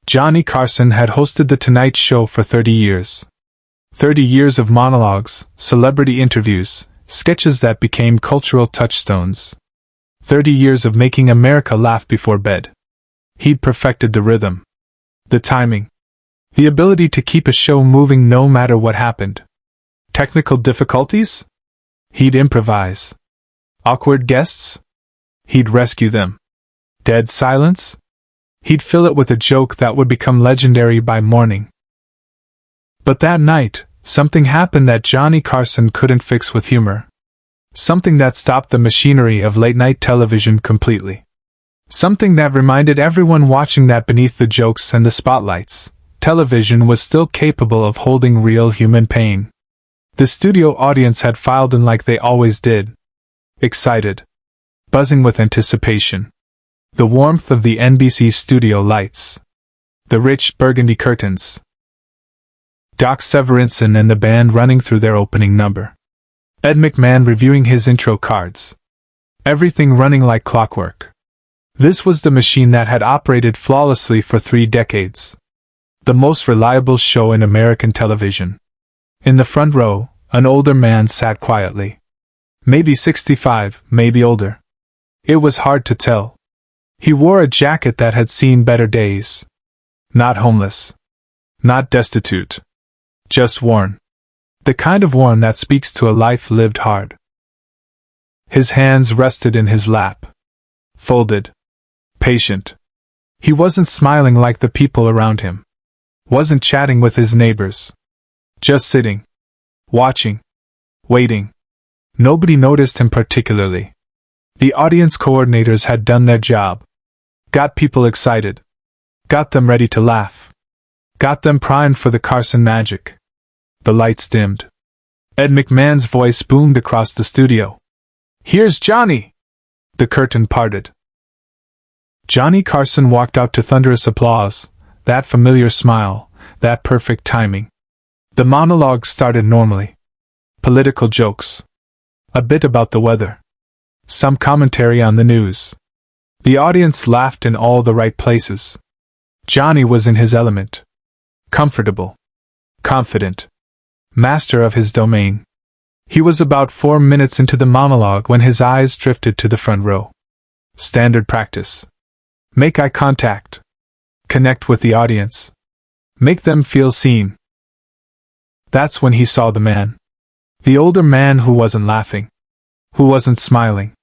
Johnny Carson had hosted The Tonight Show for 30 years. 30 years of monologues, celebrity interviews, sketches that became cultural touchstones. 30 years of making America laugh before bed. He'd perfected the rhythm, the timing, the ability to keep a show moving no matter what happened. Technical difficulties? He'd improvise. Awkward guests? He'd rescue them. Dead silence? He'd fill it with a joke that would become legendary by morning. But that night, something happened that Johnny Carson couldn't fix with humor. Something that stopped the machinery of late-night television completely. Something that reminded everyone watching that beneath the jokes and the spotlights, television was still capable of holding real human pain. The studio audience had filed in like they always did. Excited. Buzzing with anticipation. The warmth of the NBC studio lights. The rich burgundy curtains. Doc Severinsen and the band running through their opening number. Ed McMahon reviewing his intro cards. Everything running like clockwork. This was the machine that had operated flawlessly for 3 decades. The most reliable show in American television. In the front row, an older man sat quietly. Maybe 65, maybe older. It was hard to tell. He wore a jacket that had seen better days. Not homeless. Not destitute. Just worn. The kind of worn that speaks to a life lived hard. His hands rested in his lap. Folded. Patient. He wasn't smiling like the people around him. Wasn't chatting with his neighbors. Just sitting. Watching. Waiting. Nobody noticed him particularly. The audience coordinators had done their job. Got people excited. Got them ready to laugh. Got them primed for the Carson magic. The lights dimmed. Ed McMahon's voice boomed across the studio. "Here's Johnny!" The curtain parted. Johnny Carson walked out to thunderous applause, that familiar smile, that perfect timing. The monologue started normally. Political jokes. A bit about the weather. Some commentary on the news. The audience laughed in all the right places. Johnny was in his element. Comfortable. Confident. Master of his domain. He was about 4 minutes into the monologue when his eyes drifted to the front row. Standard practice. Make eye contact. Connect with the audience. Make them feel seen. That's when he saw the man. The older man who wasn't laughing. Who wasn't smiling.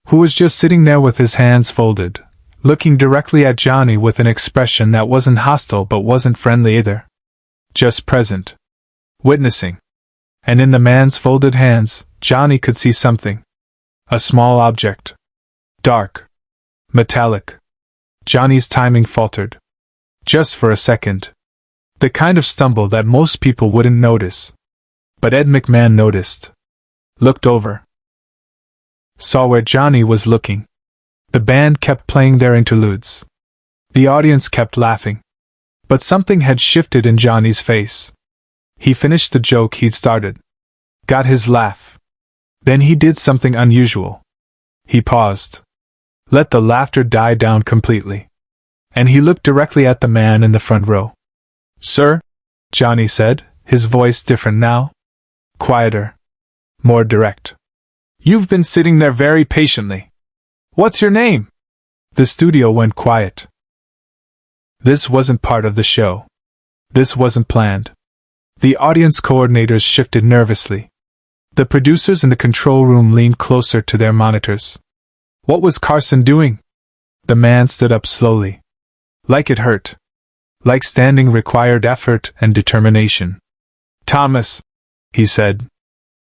Who was just sitting there with his hands folded, looking directly at Johnny with an expression that wasn't hostile but wasn't friendly either. Just present. Witnessing. And in the man's folded hands, Johnny could see something. A small object. Dark. Metallic. Johnny's timing faltered. Just for a second. The kind of stumble that most people wouldn't notice. But Ed McMahon noticed. Looked over. Saw where Johnny was looking. The band kept playing their interludes. The audience kept laughing. But something had shifted in Johnny's face. He finished the joke he'd started. Got his laugh. Then he did something unusual. He paused. Let the laughter die down completely. And he looked directly at the man in the front row. "Sir?" Johnny said, his voice different now. Quieter. More direct. "You've been sitting there very patiently. What's your name?" The studio went quiet. This wasn't part of the show. This wasn't planned. The audience coordinators shifted nervously. The producers in the control room leaned closer to their monitors. What was Carson doing? The man stood up slowly. Like it hurt. Like standing required effort and determination. "Thomas," he said.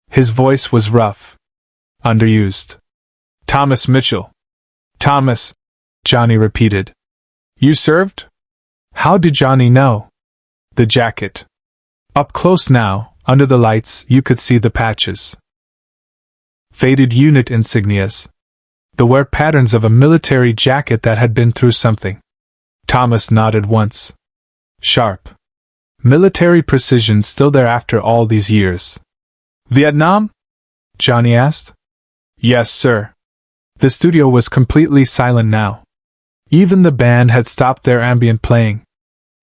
His voice was rough. Underused. "Thomas Mitchell." "Thomas," Johnny repeated. "You served?" How did Johnny know? The jacket. Up close now, under the lights, you could see the patches. Faded unit insignias. The wear patterns of a military jacket that had been through something. Thomas nodded once. Sharp. Military precision still there after all these years. "Vietnam?" Johnny asked. "Yes, sir." The studio was completely silent now. Even the band had stopped their ambient playing.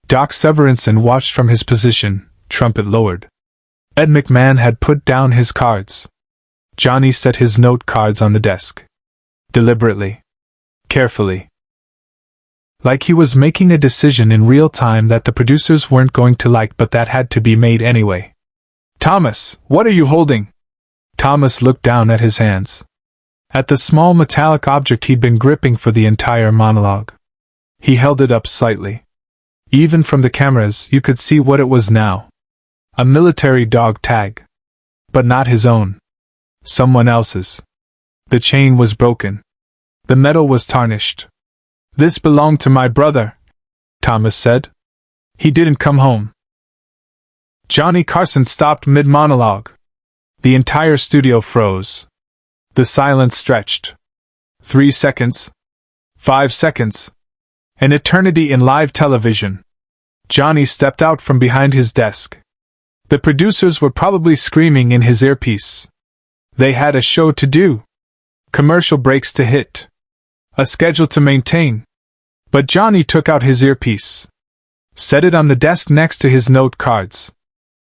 Doc Severinsen watched from his position, trumpet lowered. Ed McMahon had put down his cards. Johnny set his note cards on the desk. Deliberately. Carefully. Like he was making a decision in real time that the producers weren't going to like, but that had to be made anyway. Thomas, what are you holding? Thomas looked down at his hands. At the small metallic object he'd been gripping for the entire monologue. He held it up slightly. Even from the cameras, you could see what it was now. A military dog tag. But not his own. Someone else's. The chain was broken. The metal was tarnished. This belonged to my brother, Thomas said. He didn't come home. Johnny Carson stopped mid-monologue. The entire studio froze. The silence stretched. 3 seconds. 5 seconds. An eternity in live television. Johnny stepped out from behind his desk. The producers were probably screaming in his earpiece. They had a show to do. Commercial breaks to hit. A schedule to maintain. But Johnny took out his earpiece. Set it on the desk next to his note cards.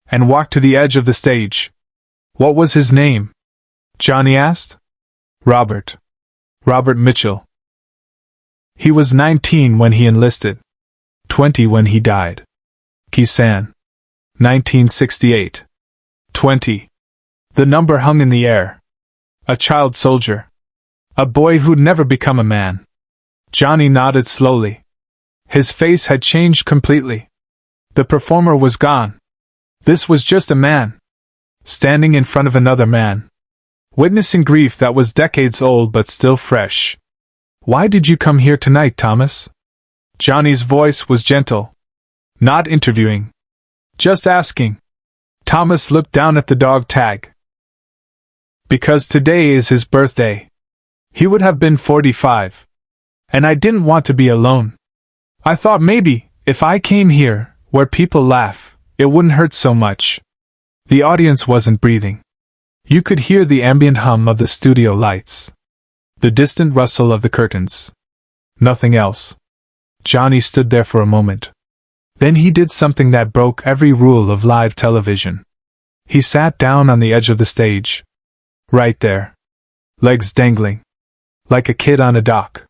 And walked to the edge of the stage. What was his name? Johnny asked. Robert. Robert Mitchell. He was 19 when he enlisted. 20 when he died. Kisan. 1968. 20. The number hung in the air. A child soldier. A boy who'd never become a man. Johnny nodded slowly. His face had changed completely. The performer was gone. This was just a man. Standing in front of another man. Witnessing grief that was decades old but still fresh. Why did you come here tonight, Thomas? Johnny's voice was gentle. Not interviewing. Just asking. Thomas looked down at the dog tag. Because today is his birthday. He would have been 45. And I didn't want to be alone. I thought maybe, if I came here, where people laugh, it wouldn't hurt so much. The audience wasn't breathing. You could hear the ambient hum of the studio lights. The distant rustle of the curtains. Nothing else. Johnny stood there for a moment. Then he did something that broke every rule of live television. He sat down on the edge of the stage. Right there. Legs dangling. Like a kid on a dock.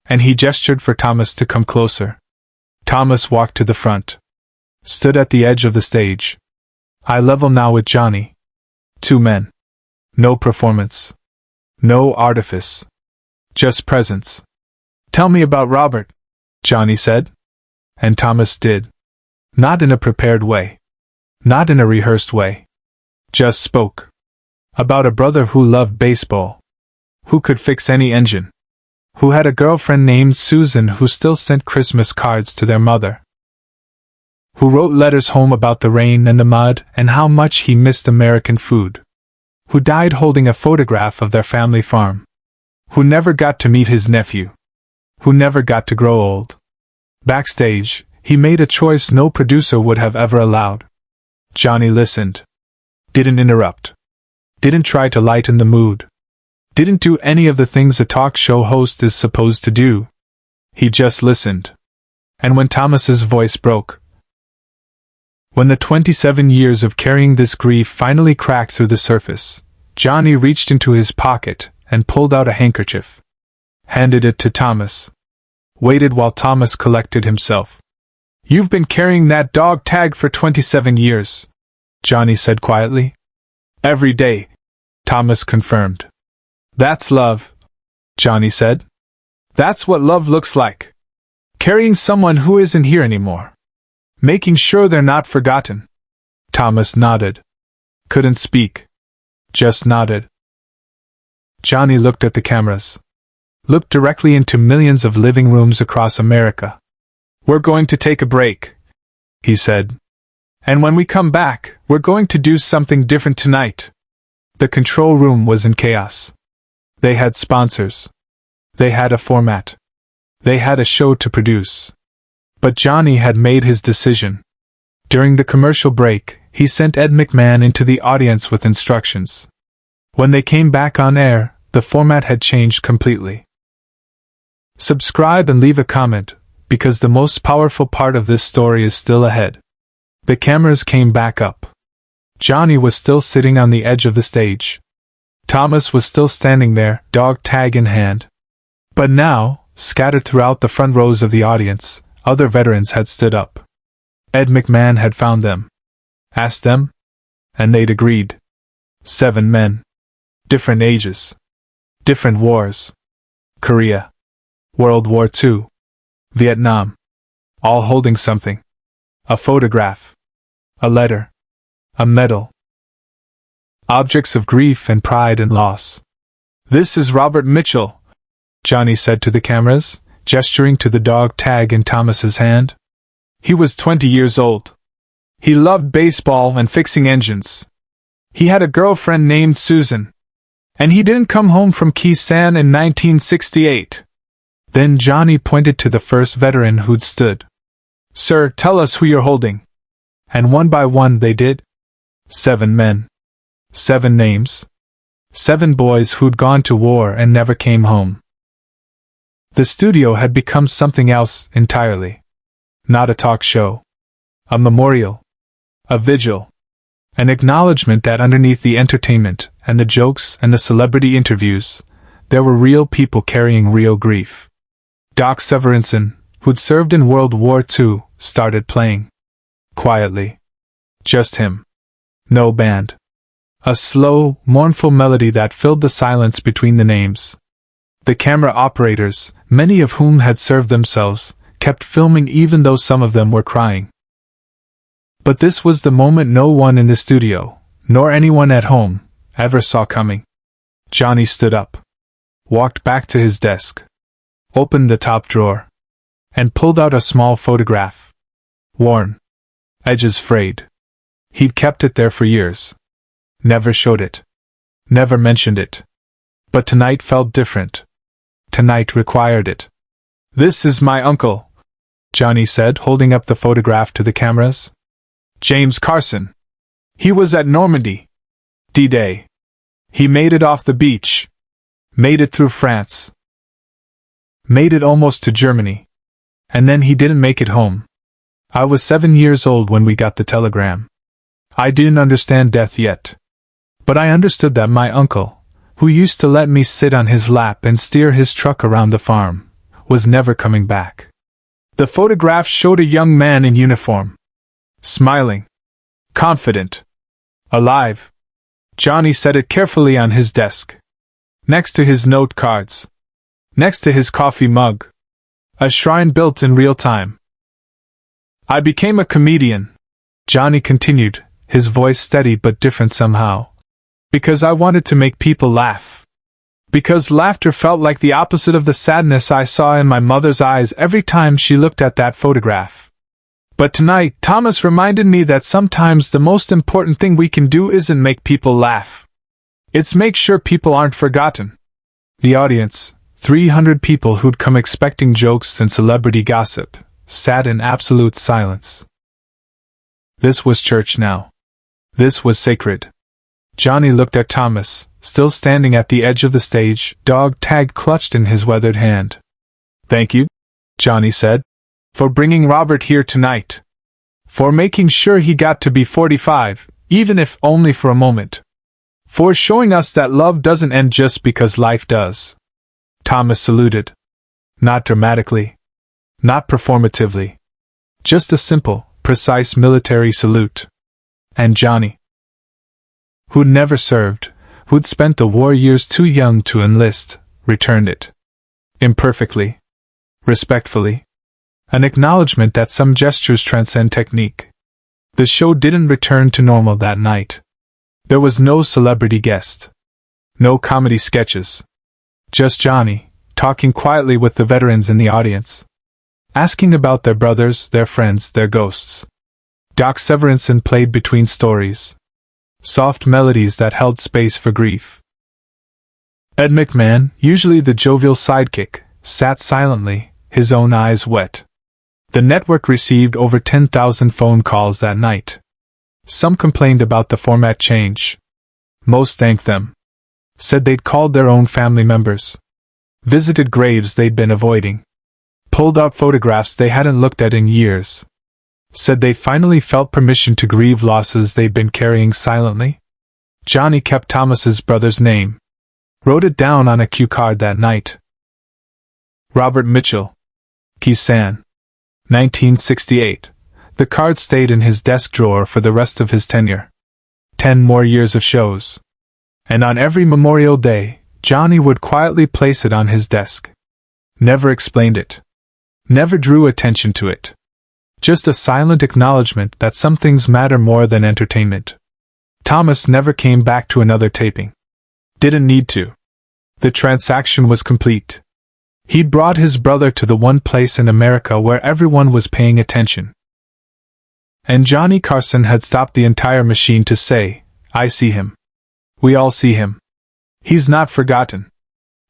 And he gestured for Thomas to come closer. Thomas walked to the front. Stood at the edge of the stage. Eye level now with Johnny. 2 men. No performance. No artifice. Just presence. Tell me about Robert, Johnny said. And Thomas did. Not in a prepared way. Not in a rehearsed way. Just spoke. About a brother who loved baseball. Who could fix any engine. Who had a girlfriend named Susan who still sent Christmas cards to their mother. Who wrote letters home about the rain and the mud and how much he missed American food. Who died holding a photograph of their family farm. Who never got to meet his nephew. Who never got to grow old. Backstage, he made a choice no producer would have ever allowed. Johnny listened. Didn't interrupt. Didn't try to lighten the mood. Didn't do any of the things a talk show host is supposed to do. He just listened. And when Thomas's voice broke, when the 27 years of carrying this grief finally cracked through the surface, Johnny reached into his pocket and pulled out a handkerchief. Handed it to Thomas. Waited while Thomas collected himself. You've been carrying that dog tag for 27 years, Johnny said quietly. Every day, Thomas confirmed. That's love, Johnny said. That's what love looks like. Carrying someone who isn't here anymore. Making sure they're not forgotten. Thomas nodded. Couldn't speak. Just nodded. Johnny looked at the cameras. Looked directly into millions of living rooms across America. We're going to take a break, he said. And when we come back, we're going to do something different tonight. The control room was in chaos. They had sponsors. They had a format. They had a show to produce. But Johnny had made his decision. During the commercial break, he sent Ed McMahon into the audience with instructions. When they came back on air, the format had changed completely. Subscribe and leave a comment. because the most powerful part of this story is still ahead. The cameras came back up. Johnny was still sitting on the edge of the stage. Thomas was still standing there, dog tag in hand. But now, scattered throughout the front rows of the audience, other veterans had stood up. Ed McMahon had found them. Asked them? And they'd agreed. 7 men. Different ages. Different wars. Korea. World War II. Vietnam. All holding something. A photograph. A letter. A medal. Objects of grief and pride and loss. "This is Robert Mitchell," Johnny said to the cameras, gesturing to the dog tag in Thomas's hand. "He was 20 years old. He loved baseball and fixing engines. He had a girlfriend named Susan. And he didn't come home from Khe Sanh in 1968. Then Johnny pointed to the first veteran who'd stood. "Sir, tell us who you're holding." And one by one they did. 7 men. 7 names. 7 boys who'd gone to war and never came home. The studio had become something else entirely. Not a talk show. A memorial. A vigil. An acknowledgement that underneath the entertainment and the jokes and the celebrity interviews, there were real people carrying real grief. Doc Severinsen, who'd served in World War II, started playing. Quietly. Just him. No band. A slow, mournful melody that filled the silence between the names. The camera operators, many of whom had served themselves, kept filming even though some of them were crying. But this was the moment no one in the studio, nor anyone at home, ever saw coming. Johnny stood up, walked back to his desk, opened the top drawer, and pulled out a small photograph. Worn. Edges frayed. He'd kept it there for years. Never showed it. Never mentioned it. But tonight felt different. Tonight required it. "This is my uncle," Johnny said, holding up the photograph to the cameras. "James Carson. He was at Normandy. D-Day. He made it off the beach. Made it through France. Made it almost to Germany. And then he didn't make it home. I was 7 years old when we got the telegram. I didn't understand death yet. But I understood that my uncle, who used to let me sit on his lap and steer his truck around the farm, was never coming back." The photograph showed a young man in uniform. Smiling. Confident. Alive. Johnny set it carefully on his desk. Next to his note cards. Next to his coffee mug. A shrine built in real time. "I became a comedian," Johnny continued, his voice steady but different somehow. "Because I wanted to make people laugh. Because laughter felt like the opposite of the sadness I saw in my mother's eyes every time she looked at that photograph. But tonight, Thomas reminded me that sometimes the most important thing we can do isn't make people laugh. It's make sure people aren't forgotten." The audience, 300 people who'd come expecting jokes and celebrity gossip, sat in absolute silence. This was church now. This was sacred. Johnny looked at Thomas, still standing at the edge of the stage, dog tag clutched in his weathered hand. "Thank you," Johnny said, "for bringing Robert here tonight. For making sure he got to be 45, even if only for a moment. For showing us that love doesn't end just because life does." Thomas saluted. Not dramatically. Not performatively. Just a simple, precise military salute. And Johnny, who'd never served, who'd spent the war years too young to enlist, returned it. Imperfectly. Respectfully. An acknowledgement that some gestures transcend technique. The show didn't return to normal that night. There was no celebrity guest. No comedy sketches. Just Johnny, talking quietly with the veterans in the audience. Asking about their brothers, their friends, their ghosts. Doc Severinsen played between stories. Soft melodies that held space for grief. Ed McMahon, usually the jovial sidekick, sat silently, his own eyes wet. The network received over 10,000 phone calls that night. Some complained about the format change. Most thanked them. Said they'd called their own family members. Visited graves they'd been avoiding. pulled out photographs they hadn't looked at in years. Said they finally felt permission to grieve losses they'd been carrying silently. Johnny kept Thomas's brother's name. Wrote it down on a cue card that night. Robert Mitchell. Kisan. 1968. The card stayed in his desk drawer for the rest of his tenure. 10 more years of shows. And on every Memorial Day, Johnny would quietly place it on his desk. Never explained it. Never drew attention to it. Just a silent acknowledgement that some things matter more than entertainment. Thomas never came back to another taping. Didn't need to. The transaction was complete. He'd brought his brother to the one place in America where everyone was paying attention. And Johnny Carson had stopped the entire machine to say, "I see him. We all see him. He's not forgotten."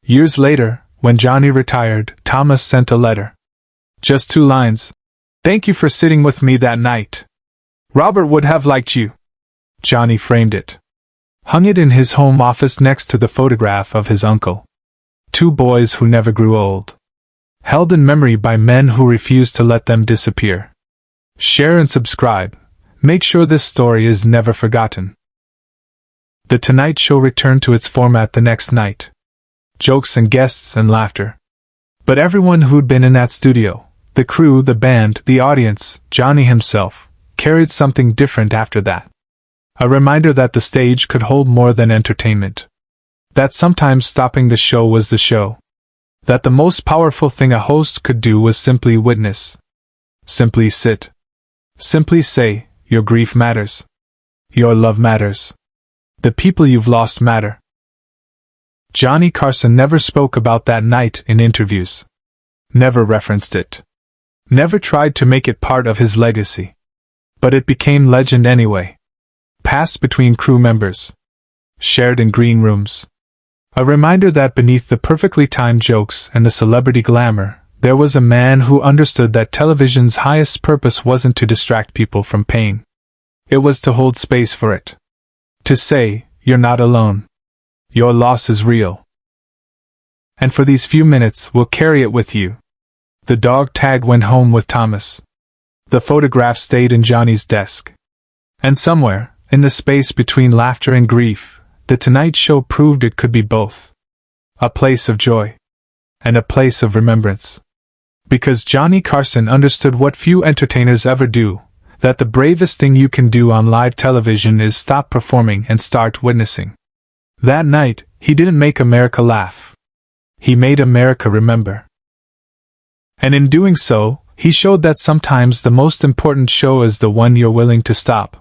Years later, when Johnny retired, Thomas sent a letter. Just 2 lines. "Thank you for sitting with me that night. Robert would have liked you." Johnny framed it. Hung it in his home office next to the photograph of his uncle. 2 boys who never grew old. Held in memory by men who refused to let them disappear. Share and subscribe. Make sure this story is never forgotten. The Tonight Show returned to its format the next night. Jokes and guests and laughter. But everyone who'd been in that studio, the crew, the band, the audience, Johnny himself, carried something different after that. A reminder that the stage could hold more than entertainment. That sometimes stopping the show was the show. That the most powerful thing a host could do was simply witness. Simply sit. Simply say, your grief matters. Your love matters. The people you've lost matter. Johnny Carson never spoke about that night in interviews. Never referenced it. Never tried to make it part of his legacy. But it became legend anyway. Passed between crew members. Shared in green rooms. A reminder that beneath the perfectly timed jokes and the celebrity glamour, there was a man who understood that television's highest purpose wasn't to distract people from pain. It was to hold space for it. To say, you're not alone. Your loss is real. And for these few minutes, we'll carry it with you. The dog tag went home with Thomas. The photograph stayed in Johnny's desk. And somewhere, in the space between laughter and grief, The Tonight Show proved it could be both. A place of joy. And a place of remembrance. Because Johnny Carson understood what few entertainers ever do, that the bravest thing you can do on live television is stop performing and start witnessing. That night, he didn't make America laugh. He made America remember. And in doing so, he showed that sometimes the most important show is the one you're willing to stop.